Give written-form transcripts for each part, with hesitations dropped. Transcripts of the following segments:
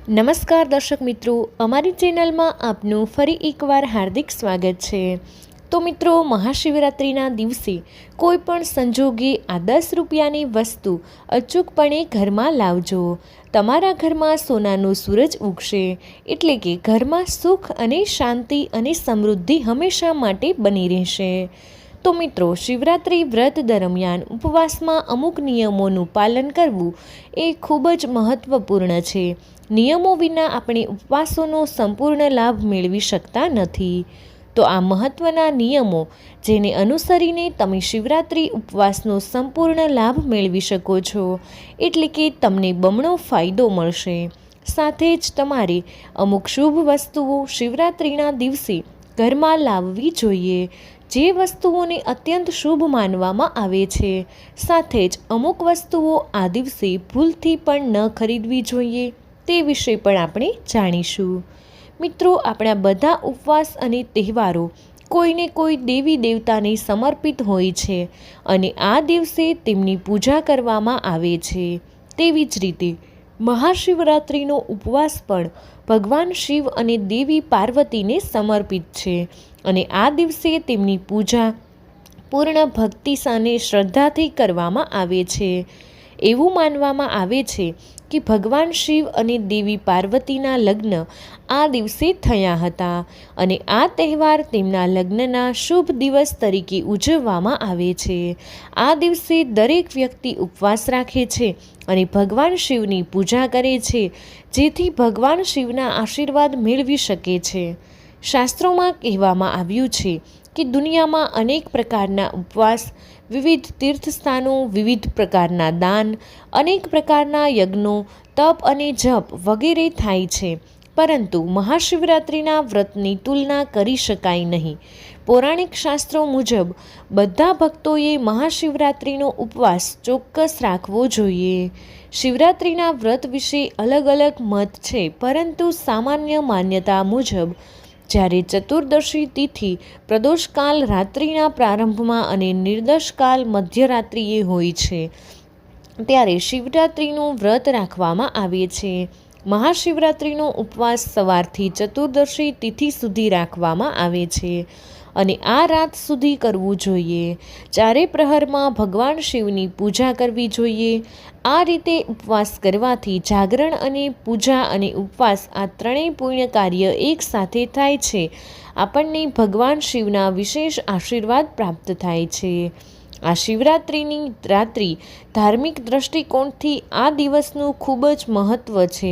નમસ્કાર દર્શક મિત્રો, અમારી ચેનલમાં આપનું ફરી એકવાર હાર્દિક સ્વાગત છે। તો મિત્રો, મહાશિવરાત્રિના દિવસે કોઈ પણ સંજોગે આ 10 રૂપિયાની વસ્તુ અચૂકપણે ઘરમાં લાવજો। તમારા ઘરમાં સોનાનો સૂરજ ઉગશે, એટલે કે ઘરમાં સુખ અને શાંતિ અને સમૃદ્ધિ હંમેશા માટે બની રહેશે। તો મિત્રો, શિવરાત્રિ વ્રત દરમિયાન ઉપવાસમાં અમુક નિયમોનું પાલન કરવું એ ખૂબ જ મહત્વપૂર્ણ છે। નિયમો વિના આપણે ઉપવાસોનો સંપૂર્ણ લાભ મેળવી શકતા નથી। તો આ મહત્વના નિયમો જેને અનુસરીને તમે શિવરાત્રિ ઉપવાસનો સંપૂર્ણ લાભ મેળવી શકો છો, એટલે કે તમને બમણો ફાયદો મળશે। સાથે જ તમારે અમુક શુભ વસ્તુઓ શિવરાત્રિના દિવસે ઘરમાં લાવવી જોઈએ, જે વસ્તુઓને અત્યંત શુભ માનવામાં આવે છે। સાથે જ અમુક વસ્તુઓ આ દિવસે ભૂલથી પણ ન ખરીદવી જોઈએ, તે વિશે પણ આપણે જાણીશું। મિત્રો, આપણા બધા ઉપવાસ અને તહેવારો કોઈને કોઈ દેવી દેવતાને સમર્પિત હોય છે અને આ દિવસે તેમની પૂજા કરવામાં આવે છે। તેવી જ રીતે મહાશિવરાત્રિનો ઉપવાસ પણ ભગવાન શિવ અને દેવી પાર્વતીને સમર્પિત છે અને આ દિવસે તેમની પૂજા પૂર્ણ ભક્તિ અને શ્રદ્ધાથી કરવામાં આવે છે। એવું માનવામાં આવે છે કે ભગવાન શિવ અને દેવી પાર્વતીના લગ્ન આ દિવસે થયા હતા અને આ તહેવાર તેમના લગ્નના શુભ દિવસ તરીકે ઉજવવામાં આવે છે। આ દિવસે દરેક વ્યક્તિ ઉપવાસ રાખે છે અને ભગવાન શિવની પૂજા કરે છે, જેથી ભગવાન શિવના આશીર્વાદ મેળવી શકે છે। શાસ્ત્રોમાં કહેવામાં આવ્યું છે કે દુનિયામાં અનેક પ્રકારના ઉપવાસ, વિવિધ તીર્થસ્થાનો, વિવિધ પ્રકારના દાન, અનેક પ્રકારના યજ્ઞો, તપ અને જપ વગેરે થાય છે, પરંતુ મહાશિવરાત્રિના વ્રતની તુલના કરી શકાય નહીં। પૌરાણિક શાસ્ત્રો મુજબ બધા ભક્તોએ મહાશિવરાત્રિનો ઉપવાસ ચોક્કસ રાખવો જોઈએ। શિવરાત્રિના વ્રત વિશે અલગ અલગ મત છે, પરંતુ સામાન્ય માન્યતા મુજબ જ્યારે ચતુર્દશી તિથિ પ્રદોષકાલ રાત્રિના પ્રારંભમાં અને નિર્દોષકાલ મધ્યરાત્રિએ હોય છે, ત્યારે શિવરાત્રિનું વ્રત રાખવામાં આવે છે। મહાશિવરાત્રિનો ઉપવાસ સવારથી ચતુર્દશી તિથિ સુધી રાખવામાં આવે છે અને આ રાત સુધી કરવું જોઈએ। ચારે પ્રહરમાં ભગવાન શિવની પૂજા કરવી જોઈએ। આ રીતે ઉપવાસ કરવાથી જાગરણ અને પૂજા અને ઉપવાસ આ ત્રણેય પુણ્ય કાર્ય એક સાથે થાય છે। આપણને ભગવાન શિવના વિશેષ આશીર્વાદ પ્રાપ્ત થાય છે। આ શિવરાત્રિની રાત્રિ ધાર્મિક દ્રષ્ટિકોણથી આ દિવસનું ખૂબ જ મહત્ત્વ છે।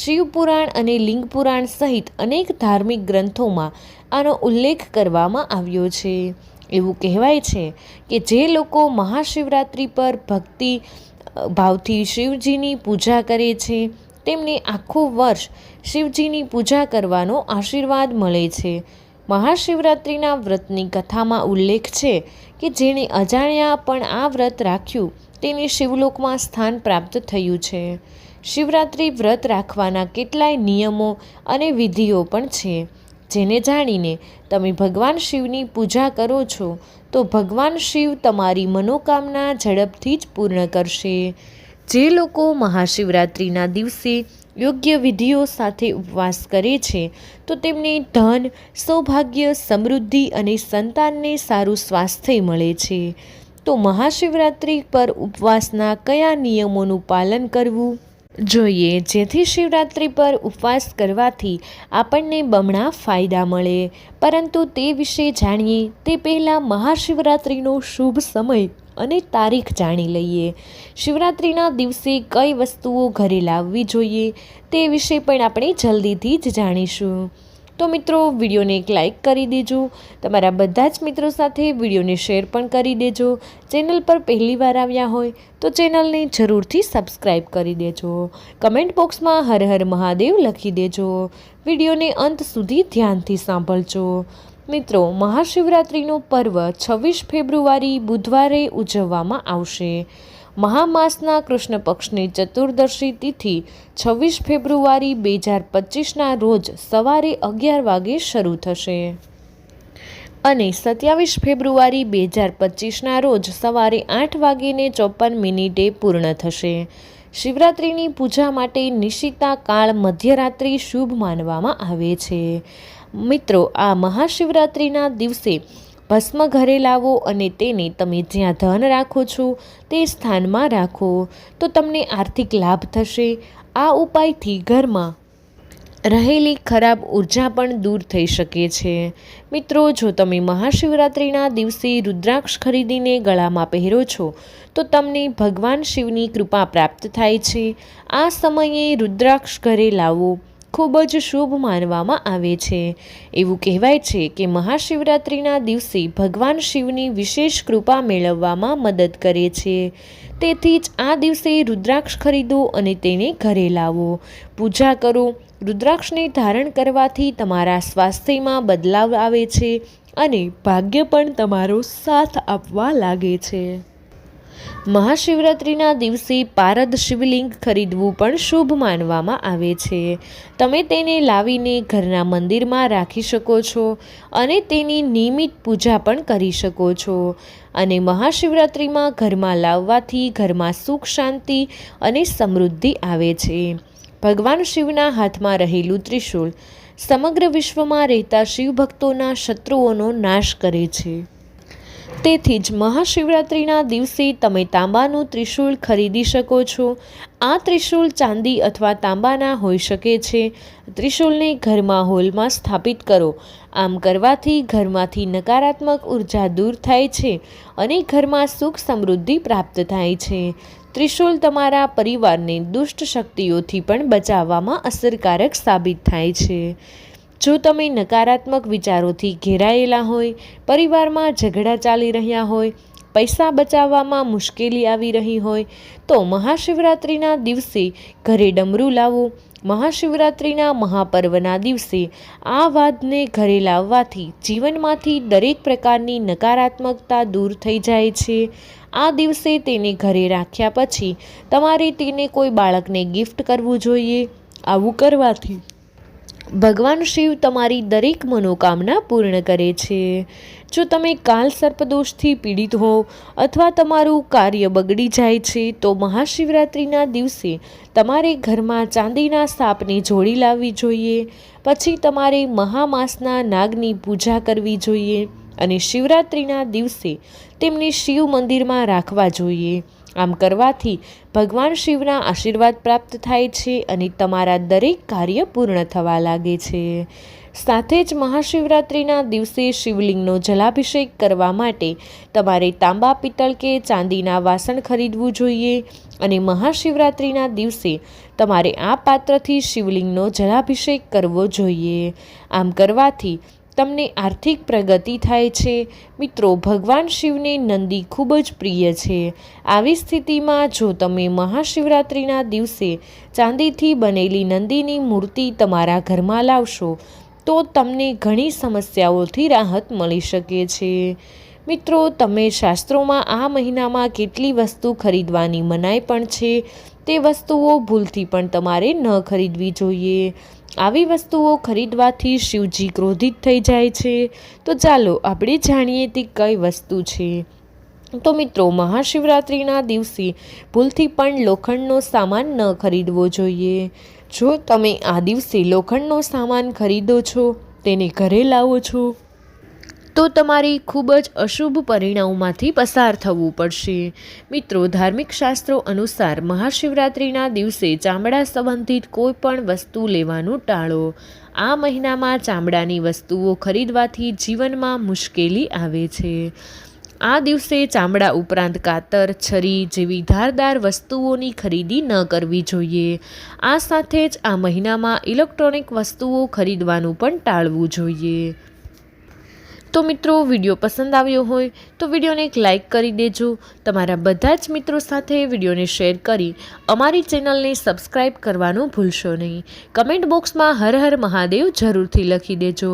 શિવપુરાણ અને લિંગ પુરાણ સહિત અનેક ધાર્મિક ગ્રંથોમાં આનો ઉલ્લેખ કરવામાં આવ્યો છે। એવું કહેવાય છે કે જે લોકો મહાશિવરાત્રિ પર ભક્તિ ભાવથી શિવજીની પૂજા કરે છે, તેમને આખું વર્ષ શિવજીની પૂજા કરવાનો આશીર્વાદ મળે છે। મહાશિવરાત્રિના વ્રતની કથામાં ઉલ્લેખ છે કે જેણે અજાણ્યા પણ આ વ્રત રાખ્યું, તેને શિવલોકમાં સ્થાન પ્રાપ્ત થયું છે। શિવરાત્રિ વ્રત રાખવાના કેટલાય નિયમો અને વિધિઓ પણ છે, જેને જાણીને તમે ભગવાન શિવની પૂજા કરો છો તો ભગવાન શિવ તમારી મનોકામના ઝડપથી જ પૂર્ણ કરશે। જે લોકો મહાશિવરાત્રિના દિવસે યોગ્ય વિધિઓ સાથે ઉપવાસ કરે છે, તો તેમને ધન, સૌભાગ્ય, સમૃદ્ધિ અને સંતાનને સારું સ્વાસ્થ્ય મળે છે। તો મહાશિવરાત્રિ પર ઉપવાસના કયા નિયમોનું પાલન કરવું જોઈએ, જેથી શિવરાત્રિ પર ઉપવાસ કરવાથી આપણને બમણા ફાયદા મળે? પરંતુ તે વિશે જાણીએ તે પહેલાં મહાશિવરાત્રિનો શુભ સમય અને તારીખ જાણી લઈએ। શિવરાત્રિના દિવસે કઈ વસ્તુઓ ઘરે લાવવી જોઈએ, તે વિશે પણ આપણે જલ્દીથી જ જાણીશું। તો મિત્રો, વિડીયોને એક લાઇક કરી દેજો, તમારા બધા જ મિત્રો સાથે વિડીયોને શેર પણ કરી દેજો। ચેનલ પર પહેલીવાર આવ્યા હોય તો ચેનલને જરૂરથી સબસ્ક્રાઈબ કરી દેજો। કમેન્ટ બોક્સમાં હર હર મહાદેવ લખી દેજો। વિડીયોને અંત સુધી ધ્યાનથી સાંભળજો। મિત્રો, મહાશિવરાત્રિનો પર્વ 26 ફેબ્રુઆરી બુધવારે ઉજવવામાં આવશે। મહામાસના કૃષ્ણ પક્ષની ચતુર્દશી તિથિ 26 ફેબ્રુઆરી 2025ના રોજ સવારે 11 વાગે શરૂ થશે અને 27 ફેબ્રુઆરી 2025ના રોજ સવારે 8:54 પૂર્ણ થશે। શિવરાત્રિની પૂજા માટે નિશિતા કાળ મધ્યરાત્રિ શુભ માનવામાં આવે છે। મિત્રો, આ મહાશિવરાત્રિના દિવસે ભસ્મ ઘરે લાવો અને તેને તમે જ્યાં ધન રાખો છો તે સ્થાનમાં રાખો તો તમને આર્થિક લાભ થશે। આ ઉપાયથી ઘરમાં રહેલી ખરાબ ઉર્જા પણ દૂર થઈ શકે છે। મિત્રો, જો તમે મહાશિવરાત્રિના દિવસે રુદ્રાક્ષ ખરીદીને ગળામાં પહેરો છો તો તમને ભગવાન શિવની કૃપા પ્રાપ્ત થાય છે। આ સમયે રુદ્રાક્ષ ઘરે લાવવો ખૂબ જ શુભ માનવામાં આવે છે। એવું કહેવાય છે કે મહાશિવરાત્રિના દિવસે ભગવાન શિવની વિશેષ કૃપા મેળવવામાં મદદ કરે છે। તેથી જ આ દિવસે રુદ્રાક્ષ ખરીદો અને તેને ઘરે લાવો, પૂજા કરો। રુદ્રાક્ષને ધારણ કરવાથી તમારા સ્વાસ્થ્યમાં બદલાવ આવે છે અને ભાગ્ય પણ તમારો સાથ આપવા લાગે છે। મહાશિવરાત્રિના દિવસે પારદ શિવલિંગ ખરીદવું પણ શુભ માનવામાં આવે છે। તમે તેને લાવીને ઘરના મંદિરમાં રાખી શકો છો અને તેની નિયમિત પૂજા પણ કરી શકો છો। અને મહાશિવરાત્રિમાં ઘરમાં લાવવાથી ઘરમાં સુખ, શાંતિ અને સમૃદ્ધિ આવે છે। ભગવાન શિવના હાથમાં રહેલું ત્રિશૂળ સમગ્ર વિશ્વમાં રહેતા શિવભક્તોના શત્રુઓનો નાશ કરે છે। તેથી જ મહાશિવરાત્રિના દિવસે તમે તાંબાનું ત્રિશૂળ ખરીદી શકો છો। આ ત્રિશૂળ ચાંદી અથવા તાંબાના હોઈ શકે છે। ત્રિશૂળને ઘરમાં હોલમાં સ્થાપિત કરો। આમ કરવાથી ઘરમાંથી નકારાત્મક ઉર્જા દૂર થાય છે અને ઘરમાં સુખ સમૃદ્ધિ પ્રાપ્ત થાય છે। ત્રિશૂળ તમારા પરિવારને દુષ્ટ શક્તિઓથી પણ બચાવવામાં અસરકારક સાબિત થાય છે। જો તમે નકારાત્મક વિચારોથી ઘેરાયેલા હોય, પરિવારમાં ઝઘડા ચાલી રહ્યા હોય, પૈસા બચાવવામાં મુશ્કેલી આવી રહી હોય તો મહાશિવરાત્રિના દિવસે ઘરે ડમરું લાવો। મહાશિવરાત્રિના મહાપર્વના દિવસે આ વાદ્યને ઘરે લાવવાથી જીવનમાંથી દરેક પ્રકારની નકારાત્મકતા દૂર થઈ જાય છે। આ દિવસે તેને ઘરે રાખ્યા પછી તમારે તેને કોઈ બાળકને ગિફ્ટ કરવું જોઈએ। આવું કરવાથી ભગવાન શિવ તમારી દરેક મનોકામના પૂર્ણ કરે છે। જો તમે કાલ સર્પદોષથી પીડિત હો અથવા તમારું કાર્ય બગડી જાય છે તો મહાશિવરાત્રિના દિવસે તમારે ઘરમાં ચાંદીના સાપની જોડી લાવવી જોઈએ। પછી તમારે મહામાસના નાગની પૂજા કરવી જોઈએ અને શિવરાત્રિના દિવસે તેમને શિવ મંદિરમાં રાખવા જોઈએ। આમ કરવાથી ભગવાન શિવના આશીર્વાદ પ્રાપ્ત થાય છે અને તમારા દરેક કાર્ય પૂર્ણ થવા લાગે છે। સાથે જ મહાશિવરાત્રિના દિવસે શિવલિંગનો જલાભિષેક કરવા માટે તમારે તાંબા, પિત્તળ કે ચાંદીના વાસણ ખરીદવું જોઈએ અને મહાશિવરાત્રિના દિવસે તમારે આ પાત્રથી શિવલિંગનો જલાભિષેક કરવો જોઈએ। આમ કરવાથી તમને આર્થિક પ્રગતિ થાય છે। મિત્રો, ભગવાન શિવને નંદી ખૂબ જ પ્રિય છે। આવી સ્થિતિમાં જો તમે મહાશિવરાત્રિના દિવસે ચાંદીથી બનેલી નંદીની મૂર્તિ તમારા ઘરમાં લાવશો તો તમને ઘણી સમસ્યાઓથી રાહત મળી શકે છે। મિત્રો, તમે શાસ્ત્રોમાં આ મહિનામાં કેટલી વસ્તુ ખરીદવાની મનાઈ પણ છે તે વસ્તુઓ ભૂલથી પણ તમારે ન ખરીદવી જોઈએ। આવી વસ્તુઓ ખરીદવાથી શિવજી ક્રોધિત થઈ જાય છે। તો ચાલો આપણે જાણીએ તે કઈ વસ્તુ છે। તો મિત્રો, મહાશિવરાત્રિના દિવસે ભૂલથી પણ લોખંડનો સામાન ન ખરીદવો જોઈએ। જો તમે આ દિવસે લોખંડનો સામાન ખરીદો છો, તેને ઘરે લાવો છો તો તમારે ખૂબ જ અશુભ પરિણામોમાંથી પસાર થવું પડશે। મિત્રો, ધાર્મિક શાસ્ત્રો અનુસાર મહાશિવરાત્રિના દિવસે ચામડા સંબંધિત કોઈ પણ વસ્તુ લેવાનું ટાળો। આ મહિનામાં ચામડાની વસ્તુઓ ખરીદવાથી જીવનમાં મુશ્કેલી આવે છે। આ દિવસે ચામડા ઉપરાંત કાતર, છરી જેવી ધારદાર વસ્તુઓની ખરીદી ન કરવી જોઈએ। આ સાથે જ આ મહિનામાં ઇલેક્ટ્રોનિક વસ્તુઓ ખરીદવાનું પણ ટાળવું જોઈએ। તો મિત્રો, વિડીયો પસંદ આવ્યો હોય તો વિડીયોને એક લાઇક કરી દેજો। તમારા બધા જ મિત્રો સાથે વિડીયોને શેર કરી અમારી ચેનલને સબસ્ક્રાઈબ કરવાનું ભૂલશો નહીં। કમેન્ટ બોક્સમાં હર હર મહાદેવ જરૂરથી લખી દેજો,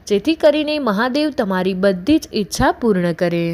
જેથી કરીને મહાદેવ તમારી બધી જ ઈચ્છા પૂર્ણ કરે।